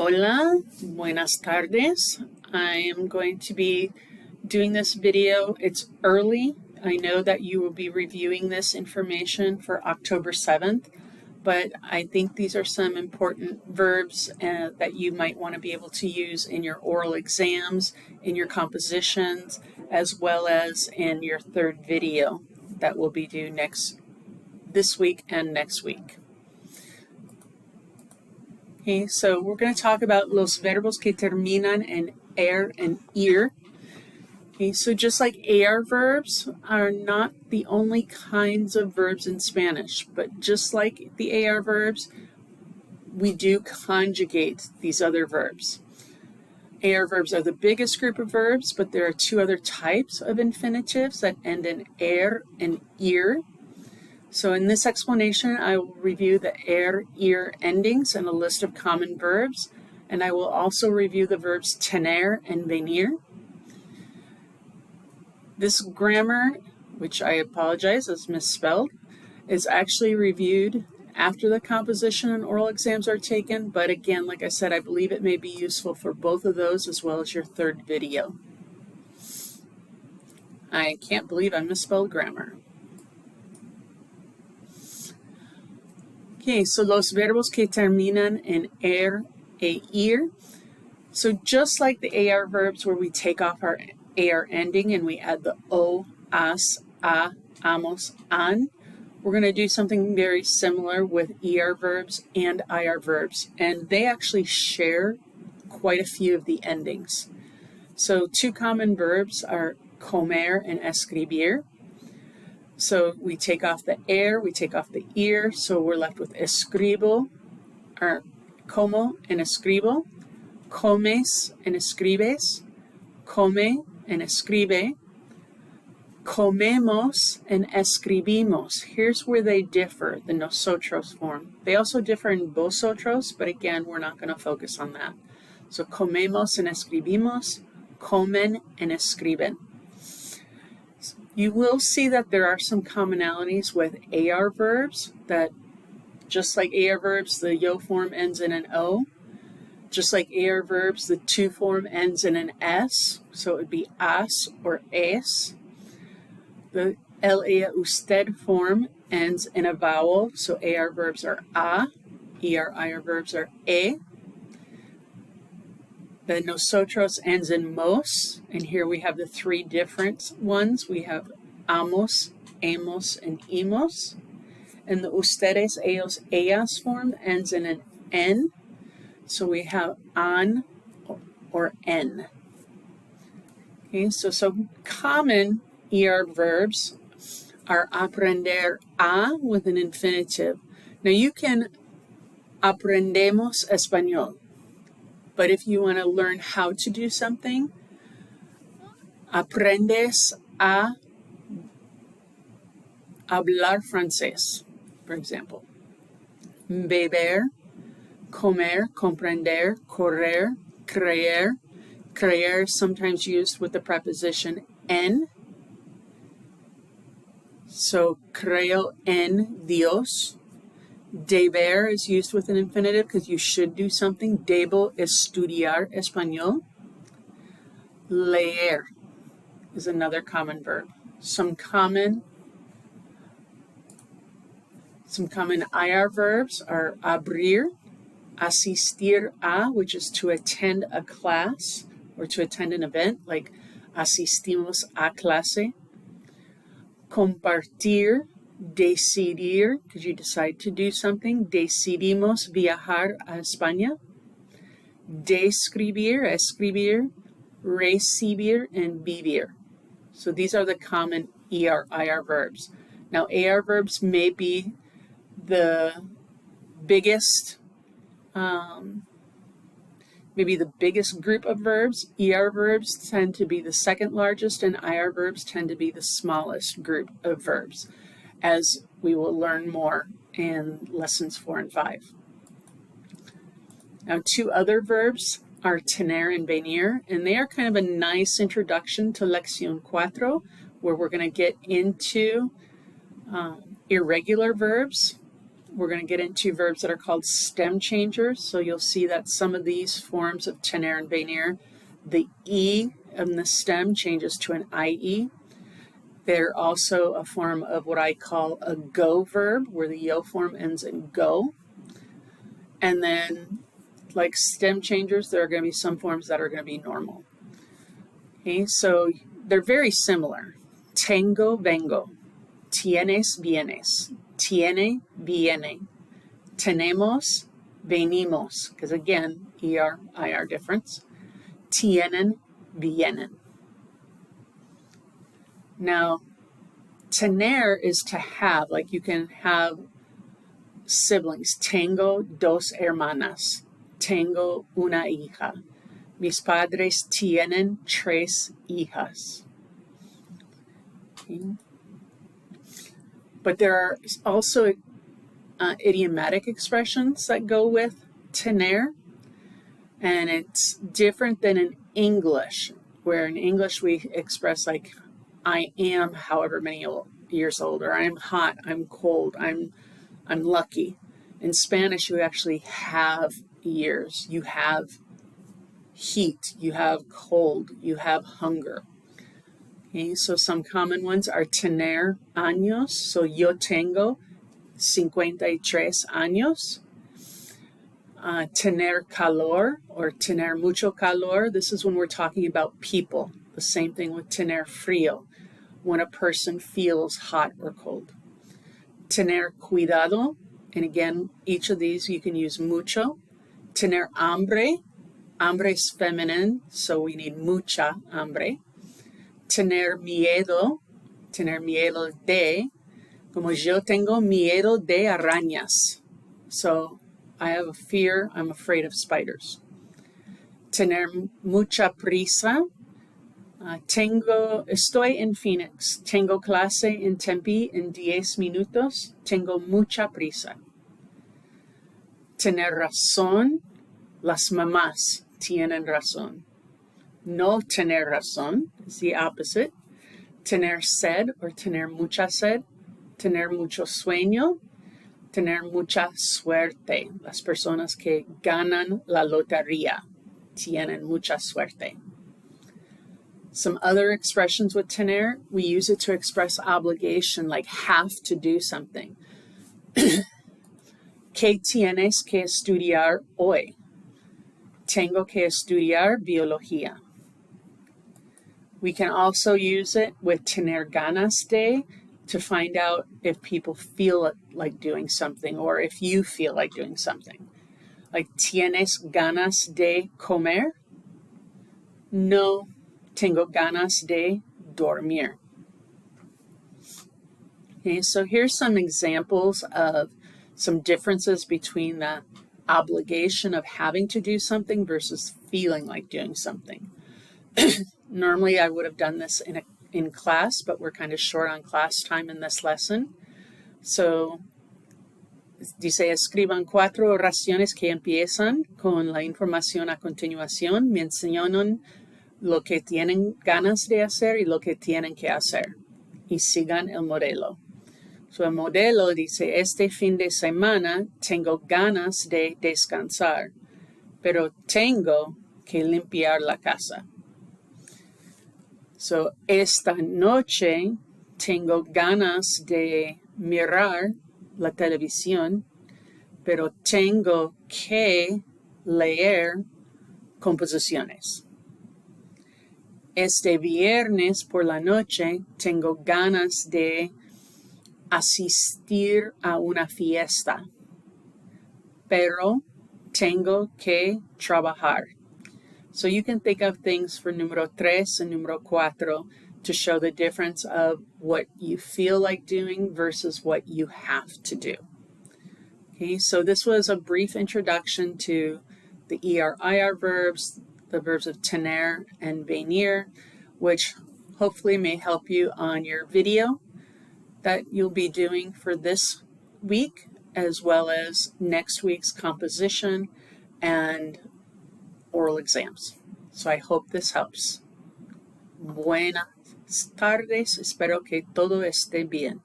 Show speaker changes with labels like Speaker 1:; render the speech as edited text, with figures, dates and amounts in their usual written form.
Speaker 1: Hola, buenas tardes. I am going to be doing this video. It's early. I know that you will be reviewing this information for October 7th, but I think these are some important verbs that you might want to be able to use in your oral exams, in your compositions, as well as in your third video that will be due this week and next week. Okay, so we're going to talk about los verbos que terminan en er and ir. Okay, so just like AR verbs are not the only kinds of verbs in Spanish, but just like the AR verbs, we do conjugate these other verbs. AR verbs are the biggest group of verbs, but there are two other types of infinitives that end in er and ir. So in this explanation, I will review the er, ir endings and a list of common verbs, and I will also review the verbs tener and venir. This grammar, which I apologize is misspelled, is actually reviewed after the composition and oral exams are taken, but again, like I said, I believe it may be useful for both of those as well as your third video. I can't believe I misspelled grammar. Okay, so los verbos que terminan en er e ir. So just like the AR verbs where we take off our AR ending and we add the o, as, a, amos, an, we're going to do something very similar with ER verbs and IR verbs. And they actually share quite a few of the endings. So two common verbs are comer and escribir. So we take off the er, we take off the ir, so we're left with escribo, or como and escribo, comes and escribes, come and escribe, comemos and escribimos. Here's where they differ, the nosotros form. They also differ in vosotros, but again, we're not going to focus on that. So comemos and escribimos, comen and escriben. You will see that there are some commonalities with AR verbs that, just like AR verbs, the yo form ends in an O. Just like AR verbs, the to form ends in an S, so it would be as or es. The el, ella, usted form ends in a vowel, so AR verbs are a, ER, IR verbs are e. The nosotros ends in mos, and here we have the three different ones. We have amos, amos, and imos. And the ustedes, ellos, ellas form ends in an N, so we have an or en. Okay, so some common ER verbs are aprender a with an infinitive. Now you can aprendemos español. But if you want to learn how to do something, aprendes a hablar francés, for example. Beber, comer, comprender, correr, creer. Creer is sometimes used with the preposition en. So, creo en Dios. Deber is used with an infinitive because you should do something. Debo estudiar español. Leer is another common verb. Some common IR verbs are abrir, asistir a, which is to attend a class or to attend an event, like asistimos a clase. Compartir, decidir, because you decide to do something. Decidimos viajar a España. Describir, escribir, recibir, and vivir. So these are the common ER, IR verbs. Now AR verbs may be the biggest, maybe the biggest group of verbs. ER verbs tend to be the second largest, and IR verbs tend to be the smallest group of verbs, as we will learn more in lessons 4 and 5. Now, two other verbs are tener and venir, and they are kind of a nice introduction to Lección 4, where we're going to get into irregular verbs we're going to get into verbs that are called stem changers. So you'll see that some of these forms of tener and venir, the E in the stem changes to an IE. They're also a form of what I call a go verb, where the yo form ends in go. And then, like stem changers, there are going to be some forms that are going to be normal. Okay, so they're very similar. Tengo, vengo. Tienes, vienes. Tiene, viene. Tenemos, venimos. Because again, ER, IR difference. Tienen, vienen. Now, tener is to have, like you can have siblings. Tengo dos hermanas. Tengo una hija. Mis padres tienen tres hijas. Okay. But there are also idiomatic expressions that go with tener, and it's different than in English, where in English we express like, I am however many years old, or I'm hot, I'm cold, I'm lucky. In Spanish, you actually have years. You have heat, you have cold, you have hunger. Okay, so some common ones are tener años. So yo tengo 53 años. Tener calor or tener mucho calor. This is when we're talking about people. The same thing with tener frío, when a person feels hot or cold. Tener cuidado, and again, each of these you can use mucho. Tener hambre. Hambre is feminine, so we need mucha hambre. Tener miedo de, como yo tengo miedo de arañas. So I have a fear, I'm afraid of spiders. Tener mucha prisa. Estoy en Phoenix. Tengo clase en Tempe en 10 minutos. Tengo mucha prisa. Tener razón. Las mamás tienen razón. No tener razón is the opposite. Tener sed or tener mucha sed. Tener mucho sueño. Tener mucha suerte. Las personas que ganan la lotería tienen mucha suerte. Some other expressions with tener, we use it to express obligation, like have to do something. ¿Qué tienes que estudiar hoy? Tengo que estudiar biología. We can also use it with tener ganas de to find out if people feel like doing something or if you feel like doing something. Like, ¿tienes ganas de comer? No, tengo ganas de dormir. Okay, so here's some examples of some differences between the obligation of having to do something versus feeling like doing something. Normally I would have done this in class, but we're kind of short on class time in this lesson. So, dice, escriban 4 oraciones que empiezan con la información a continuación. Mencionan lo que tienen ganas de hacer y lo que tienen que hacer. Y sigan el modelo. So, el modelo dice, este fin de semana tengo ganas de descansar, pero tengo que limpiar la casa. So, esta noche tengo ganas de mirar la televisión, pero tengo que leer composiciones. Este viernes por la noche tengo ganas de asistir a una fiesta, pero tengo que trabajar. So you can think of things for número 3 and número 4 to show the difference of what you feel like doing versus what you have to do. Okay, so this was a brief introduction to the ER-IR verbs, the verbs of tener and venir, which hopefully may help you on your video that you'll be doing for this week, as well as next week's composition and oral exams. So I hope this helps. Buenas tardes, espero que todo esté bien.